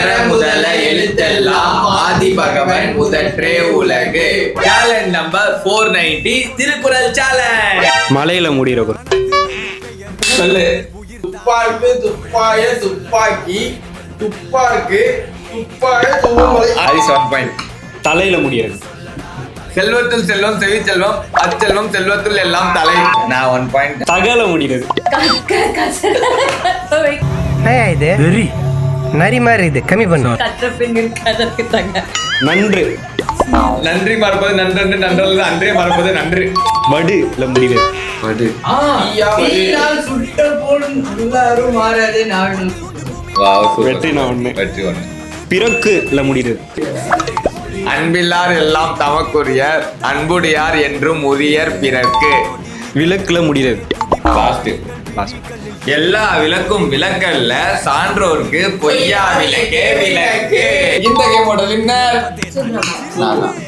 அகர முதல எழுத்தெல்லாம் ஆதி பகவன் முதற்றே உலகு. Challenge number 490 Thirukkural challenge. மலையில முடிகிற சொல்லு. துப்பாக்கு துப்பாய துப்பாக்கி துப்பாக்கு துப்பாய தூமலை. Aries 1 point. தலையில முடிகிறது. செல்வத்தில் செல்வம் செவி செல்வம் அச்செல்வம் செல்வத்தில் எல்லாம் தலை. நான் 1 பாயிண்ட். தகல முடிகிறது. இது நரி மாதிரி இது கம்மி பண்ணு. நன்று. நன்றி மறப்பது நன்றன்று நன்றல்ல அன்றே மறப்பது நன்று. வடுல முடிகிறது. வடு. சுட்ட போல் எல்லாரும் மாறாதே நாடு. வெற்றி நான் ஒண்ணு. வெற்றி 1. பிறக்குல முடிகிறது. அன்பில்லார் எல்லாம் தமக்குரியர் அன்புடையார் என்றும் உரியர் பிறர்க்கு. விளக்குல முடிகிறது. எல்லா விளக்கும் விளக்கல்ல சான்றோர்க்கு பொய்யா விளக்கே விளக்கு. இந்த கேமோட வின்னர் நான் தான்.